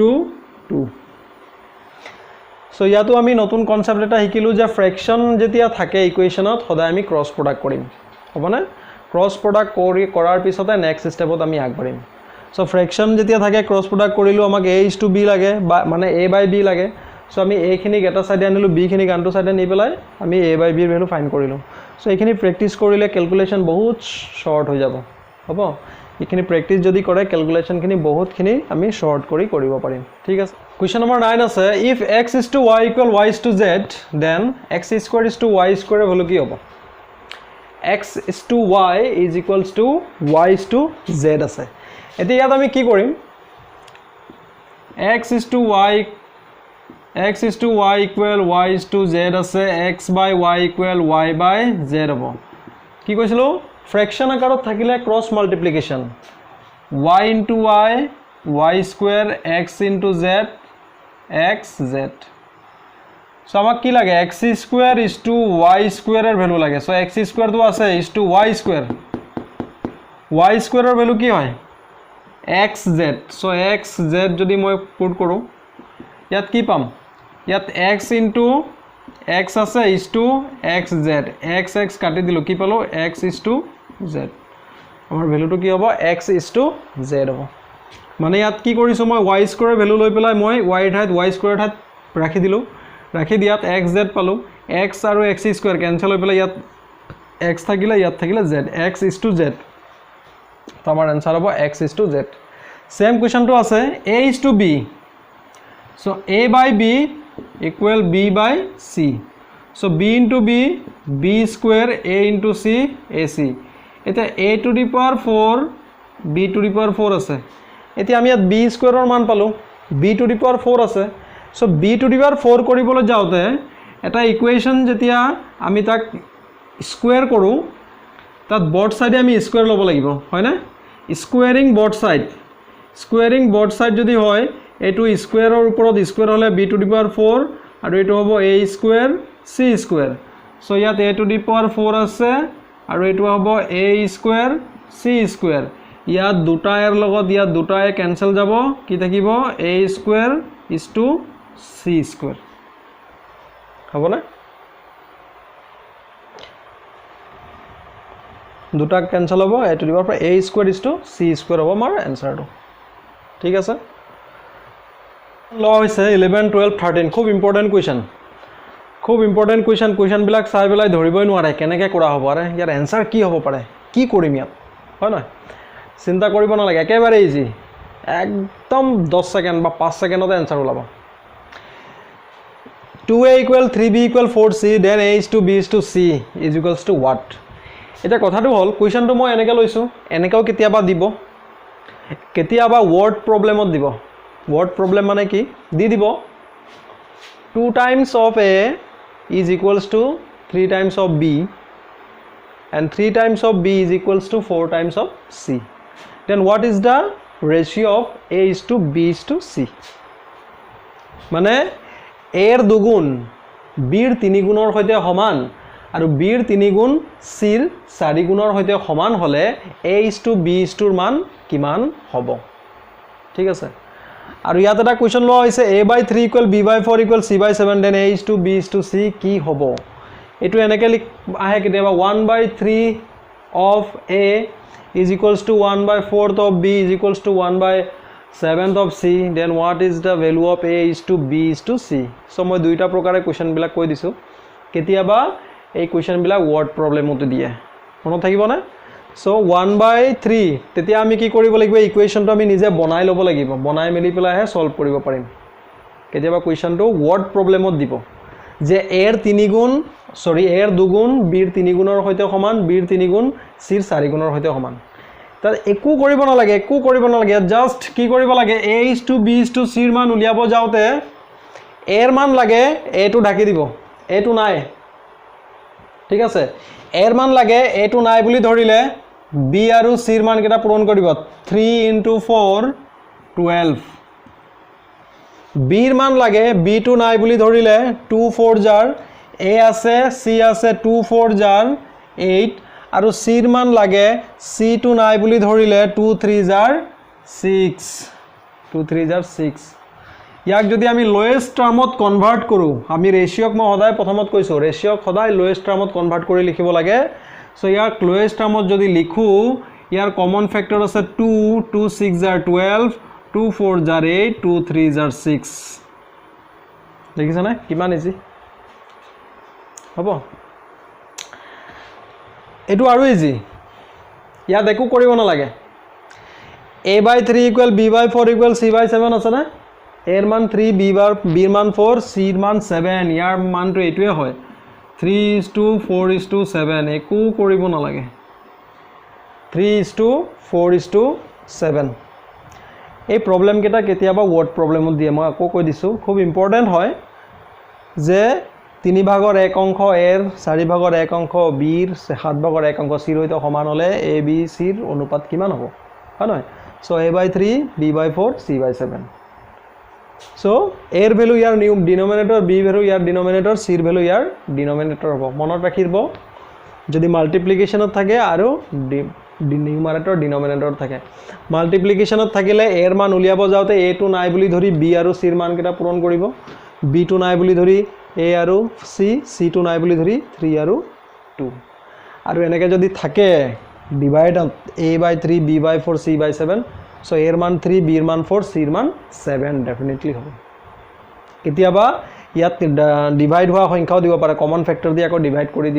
so ইয়াতো আমি নতুন কনসেপ্ট এটা শিকিলো যে ফ্র্যাকশন যেতিয়া থাকে ইকুয়েশনত সদায় আমি ক্রস প্রোডাক্ট কৰিম হ'ব না ক্ৰস প্ৰোডাক্ট কৰাৰ পিছতে নেক্সট স্টেপত আমি আগবাঢ়িম so ফ্ৰ্যাকশন যেতিয়া থাকে ক্ৰস প্ৰোডাক্ট কৰিলো আমাক a is to b লাগে মানে a/b লাগে সো আমি a খিনিক এটা সাইডে আনিলো b খিনিক আনটো সাইডে নি পেলাই আমি a/b এর ভ্যালু ফাইন্ড কৰিলো সো এইখিনি প্ৰ্যাকটিস কৰিলে ক্যালকুলেশন বহুত শৰ্ট হৈ যাব হ'ব এইখিনি প্ৰ্যাকটিস যদি কৰে ক্যালকুলেশন খিনি বহুত খিনি আমি শৰ্ট কৰি কৰিব পাৰিম ঠিক আছে কোয়েশ্চন নম্বৰ 9 আছে if x is to y equal y is to z then x square is to y square value কি হ'ব x is to y is equals to y is to z আছে এতিয়া ইয়াত আমি কি কৰিম x is to y equal y is to z আছে x by y equal y by z হ'ব কি কৈছিলো ফ্র্যাকশন আকাৰত থাকিলে cross multiplication y into y square x into z x z so আমাক কি লাগে x square is to y square এর ভ্যালু লাগে সো x square তো আছে is to y square এর ভ্যালু কি হয় xz সো xz যদি মই পুট কৰো ইয়াত কি পাম ইয়াত x into x আছে is to xz x কাটি দিলো কি পালো x is to z আমাৰ ভ্যালুটো কি হ'ব x is to z হ'ব মানে ইয়াত কি কৰিছো মই y স্কয়াৰ ভ্যালু লৈ পেলাই মই y এৰ ঠাইত y স্কয়াৰ ঠাইত ৰাখি দিলো ৰাখি দিয়াত xz পালো x আৰু x স্কয়াৰ ক্যান্সেল হৈ পেলাই ইয়াত x থাকিলে ইয়াত থাকিলে z x is to z তো আমাৰ आंसर হ'ব x is to z same কোৱেশ্চনটো আছে a is to b so a by b equal b by c so b into b b square a into c ac এটা a to the power 4 b to the power 4 আছে এতিয়া আমি ইয়াত b square এর মান পালো b to the power 4 আছে so b to the power 4 কৰিবলৈ যাওতে এটা ইকুয়েশন যেতিয়া আমি তাক স্কয়াৰ কৰো তাত বোথ সাইডে আমি স্কয়াৰ লব লাগিব হয় না স্কয়াৰিং বোথ সাইড যদি হয় এটো স্কয়াৰৰ ওপৰত স্কয়াৰ হলে b to the power 4 আৰু এটো হ'ব a square c square so ইয়াত a to the power 4 আছে আৰু এটো হ'ব a square c square ইয়াত দুটা এর লগত ইয়াত দুটা এ ক্যান্সেল যাব কি থাকিব a square is to c square হ'ব না দুটা ক্যান্সেল হ'ব a to the power a square is to c square হ'ব আমাৰ आंसरটো ঠিক আছে ল হৈছে 11 12 13 খুব ইম্পৰ্টেন্ট কোৱেশ্চন বিলাক চাই পেলাই ধৰিবই নোৱাৰে কেনেকৈ কৰা হ'ব আৰে ইয়াৰ आंसर কি হ'ব পাৰে কি কৰিম ইয়াত হয় নহয় চিন্তা কৰিব নালাগে একেবাৰে ইজি একদম 10 সেকেন্ড বা 5 সেকেন্ডতে এনসার ওলাব 2a equal 3b equal 4c then a is to b is to c is equals to what এটা কথাটো হল কোৱেশ্চনটো মই এনেকৈ লৈছো এনেকাও কেতিয়াবা দিব কেতিয়াবা ওয়ার্ড প্রবলেমত দিব ওয়ার্ড প্রবলেম মানে কি দি দিব 2 times of a is equals to 3 times of b and 3 times of b is equals to 4 times of c then what is the ratio of a is to b is to c মানে a এর দুগুণ b এর 3 গুণৰ সৈতে সমান আৰু b এৰ 3 গুণ c এৰ 4 গুণৰ সৈতে সমান হলে a is to b is to মান কিমান হ'ব ঠিক আছে আৰু ইয়াত এটা কোৱেশ্চন লোৱা হৈছে a/3 = b/4 = c/7 then a is to b is to c কি হ'ব এটো এনেকৈ আহে কেতিয়াবা 1/3 of a is equals to 1/4 of b is equals to 1/7 of c then what is the value of a is to b is to c so মই দুইটা প্ৰকাৰে question বিলাক কৈ দিছো কেতিয়াবা এই কোৱেশ্চন বিলাক ওয়াৰ্ড প্ৰবলেমটো দিয়ে মনত থাকিব না so 1/3 তেতিয়া আমি কি কৰিব লাগিব ইকুৱেশনটো আমি নিজে বনাই লব লাগিব বনাই মেলি পেলাহে সলভ কৰিব পাৰিম কেতিয়াবা কোৱেশ্চনটো ওয়াৰ্ড প্ৰবলেমত দিব যে a এৰ 3 গুণ সৰি a এৰ 2 গুণ b এৰ 3 গুণৰ সৈতে সমান b এৰ 3 গুণ c এৰ 4 গুণৰ সৈতে সমান তাত একো কৰিব নালাগে জাস্ট কি কৰিব লাগে a is to b is to c এর মান উলিয়াব যাওতে a এর মান লাগে a টো ঢাকি দিব a টো নাই ঠিক আছে a এর মান লাগে a টো নাই বুলি ধৰিলে b আৰু c এৰ মান কেটা পূৰণ কৰিব 3 * 4 12 b এৰ মান লাগে b টো নাই বুলি ধৰিলে 2 4 jar a আছে c আছে 2 4 jar 8 আৰু c এৰ মান লাগে c টো নাই বুলি ধৰিলে 2 3 jar 6 2 3 jar 6 ইয়াক যদি আমি লোয়েস্ট টার্মত কনভার্ট কৰো আমি ৰেশিওক মই সদায় প্ৰথমত কৈছো ৰেশিওক সদায় লোয়েস্ট টাৰ্মত কনভাৰ্ট কৰি লিখিব লাগে সো ইয়াক লোয়েস্ট টাৰ্মত যদি লিখো ইয়াৰ কমন ফ্যাক্টর আছে 2 2 6 jar 12 2 4 jar 8 2 3 jar 6 দেখিছা না কিমান ইজি হ'ব এটো আৰু ইজি ইয়াত একো কৰিব নালাগে a/3 = b/4 = c/7 আছে না a এর মান 3 b এর মান 4 c এর মান 7 ইয়াৰ মানটো এটোৱে হয় 3:4:7 একো কৰিব নালাগে 3:4:7 এই প্রবলেম কেটা কেতিয়াবা ওয়ার্ড প্রবলেমত দিয়ে মই আকৌ কৈ দিছো খুব ইম্পর্টেন্ট হয় যে 3 ভাগৰ 1 অংশ a এৰ 4 ভাগৰ 1 অংশ b এৰ 7 ভাগৰ 1 অংশ c এর সৈতে সমান হলে a b c এর অনুপাত কিমান হ'ব হয় নহয় so a/3 b/4 c/7 so a এর ভ্যালু ইয়ার ডিনোমিনেটর b ভ্যালু ইয়ার ডিনোমিনেটর c এর ভ্যালু ইয়ার ডিনোমিনেটর হ'ব মনত ৰাখিব যদি মাল্টিপ্লিকেশনত থাকে আৰু নিউমাৰেটৰ ডিনোমিনেটৰ থাকে মাল্টিপ্লিকেশনত থাকিলে a এৰ মান উলিয়াব যাওতে a টো নাই বুলি ধৰি b আৰু c এৰ মান কেটা পূৰণ কৰিব b টো নাই বুলি ধৰি a আৰু c টো নাই বুলি ধৰি 3 আৰু 2 আৰু এনেকৈ যদি থাকে divide a/3 b/4 c/7 so a এর মান 3 b এর মান 4 c এর মান 7 ডেফিনেটলি হবে কেতিয়াবা ইয়াত ডিভাইড হোৱা সংখ্যাও দিব পাৰে কমন ফ্যাক্টৰ দি আকৌ ডিভাইড কৰি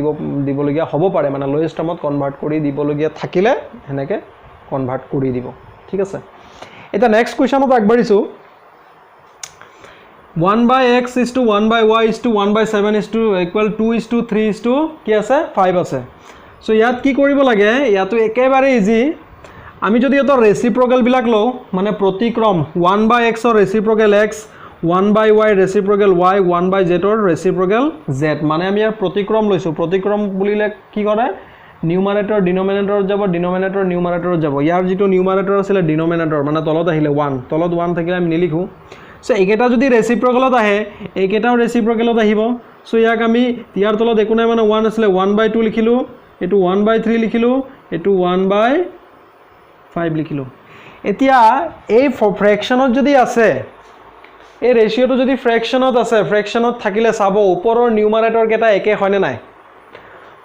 দিবলগিয়া হ'ব পাৰে মানে লোয়েস্ট টাৰ্মত কনভাৰ্ট কৰি দিবলগিয়া থাকিলে হেনেকে কনভাৰ্ট কৰি দিব ঠিক আছে এটা নেক্সট কোৱেশ্চনত আগবাঢ়িছো 1/x is to 1/y is to 1/7 is to equal 2 is to 3 is to কি আছে 5 আছে সো ইয়াত কি কৰিব লাগে ইয়াতো একেবাৰে ইজি আমি যদি এটা ৰেসিপ্ৰকেল বিলাক লও মানে প্ৰতিক্ৰম 1/x ৰ ৰেসিপ্ৰকেল x 1/y ৰেসিপ্ৰকেল y 1/z ৰ ৰেসিপ্ৰকেল z মানে আমি ইয়াৰ প্ৰতিক্ৰম লৈছো প্ৰতিক্ৰম বুলিলে কি কৰে নিউমাৰেটৰ ডিনোমিনেটৰ যাব ডিনোমিনেটৰ নিউমাৰেটৰত যাব ইয়াৰ যেটো নিউমাৰেটৰ আছিল ডিনোমিনেটৰ মানে তলত আহিলে 1 তলত 1 থাকিলে আমি নিলিখো সো এইকেটা যদি ৰেসিপ্ৰকেলত আহে এইকেটাও ৰেসিপ্ৰকেলত আহিব সো ইয়াক আমি ইয়াৰ তলত একো নাই মানে 1 আছিল 1/2 লিখিলো এটো 1/3 লিখিলো এটো 1/5 লিখিলো এতিয়া এই ফ্ৰেকশনত যদি আছে এই ৰেশিওটো যদি ফ্ৰেকশনত আছে ফ্ৰেকশনত থাকিলে চাব ওপৰৰ নিউমাৰেটৰ কেটা একে হয়নে নাই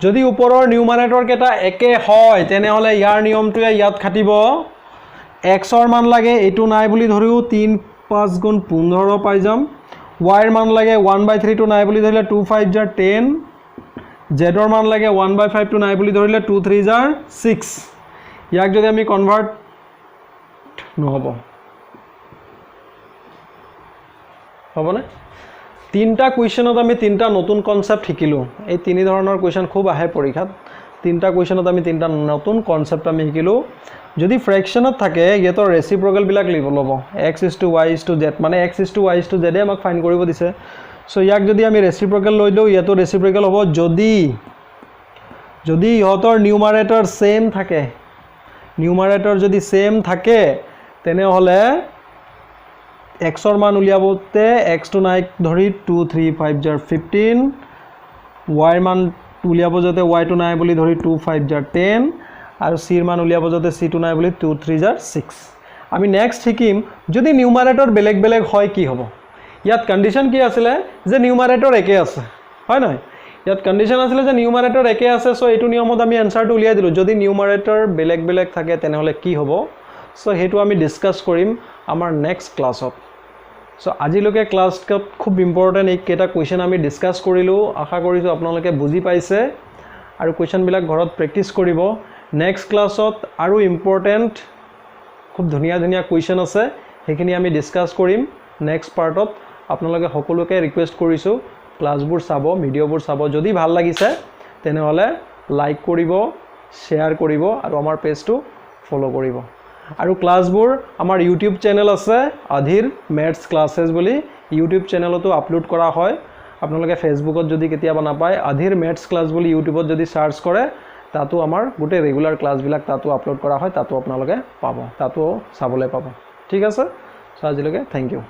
যদি ওপৰৰ নিউমাৰেটৰ কেটা একে হয় তেনে হলে ইয়াৰ নিয়মটোৱে ইয়াত খাটিব x ৰ মান লাগে এটো নাই বুলি ধৰিও 3 5 গুণ 15 পাই যাম y ৰ মান লাগে 1/3 টো নাই বুলি ধৰিলে 2 5 jar 10 z ৰ মান লাগে 1/5 টো নাই বুলি ধৰিলে 2 3 jar 6 ইয়াক যদি আমি কনভাৰ্ট নহ'ব হ'বনে তিনিটা কুৱেশ্যনত আমি তিনিটা নতুন কনচেপ্ট শিকিলোঁ এই তিনি ধৰণৰ কুৱেশ্যন খুব আহে পৰীক্ষাত তিনিটা কুৱেশ্যনত আমি তিনিটা নতুন কনচেপ্ট আমি শিকিলোঁ যদি ফ্ৰেকশ্যনত থাকে ইয়াতৰ ৰেচিপ্ৰকেলবিলাক ল'ব x/y/z মানে x/y/z আমাক ফাইন কৰিব দিছে চ' ইয়াক যদি আমি ৰেচিপ্ৰকেল লৈ লওঁ ইয়াতো ৰেচিপ্ৰকেল হ'ব যদি ইহঁতৰ নিউমাৰেটৰ সেম থাকে নিউমাৰেটৰ যদি সেম থাকে তেনেহ'লে xৰ মান উলিয়াবতে x টো নাই ধৰি 2 3 5 জাৰ 15 y ৰ মান উলিয়াব যাতে y টো নাই বুলি ধৰি 2 5 জাৰ 10 আৰু c ৰ মান উলিয়াব যাতে c টো নাই বুলি 2 3 জাৰ 6 আমি নেক্সট শিকিম যদি নিউমাৰেটৰ বেলেগ বেলেগ হয় কি হ'ব ইয়াত কন্ডিশন কি আছিল যে নিউমাৰেটৰ একে আছে হয় নহয় ইয়াত কন্ডিশন আছিল যে নিউমাৰেটৰ একে আছে সো এটো নিয়মত আমি আনসাৰটো উলিয়াই দিলো যদি নিউমাৰেটৰ বেলেগ বেলেগ থাকে তেনেহলে কি হ'ব সো হেতু আমি ডিসকাস কৰিম আমাৰ নেক্সট ক্লাছত সো আজিলৈকে ক্লাছত খুব ইম্পৰ্টেন্ট এই কেটা কোৱেশ্চন আমি ডিসকাস কৰিলো আশা কৰিছো আপোনালোকে বুজি পাইছে আৰু কোৱেশ্চন বিলাক ঘৰত প্ৰেক্টিস কৰিব নেক্সট ক্লাছত আৰু ইম্পৰ্টেন্ট খুব ধুনিয়া ধুনিয়া কোৱেশ্চন আছে হেখিনি আমি ডিসকাস কৰিম নেক্সট পাৰ্টত আপোনালোকে সকলোকে ৰিকুৱেষ্ট কৰিছো ক্লাছবোৰ চাব ভিডিঅ'বোৰ চাব যদি ভাল লাগিছে তেনেহলে লাইক কৰিব শেয়াৰ কৰিব আৰু আমাৰ পেজটো ফলো কৰিব আৰু ক্লাছবোৰ আমাৰ ইউটিউব চেনেল আছে আধিৰ মেথছ ক্লাसेছ বুলি ইউটিউব চেনেলতো আপলোড কৰা হয় আপোনালোকে ফেসবুকত যদি কেতিয়াবা নাপায় আধিৰ মেথছ ক্লাছ বুলি ইউটিউবত যদি সাৰ্চ কৰে তাতো আমাৰ গোটে ৰেগুলাৰ ক্লাছবিলাক তাতো আপলোড কৰা হয় তাতো আপোনালোকে পাব তাতো চাবলৈ পাব ঠিক আছে সো আজিলৈকে থ্যাংক ইউ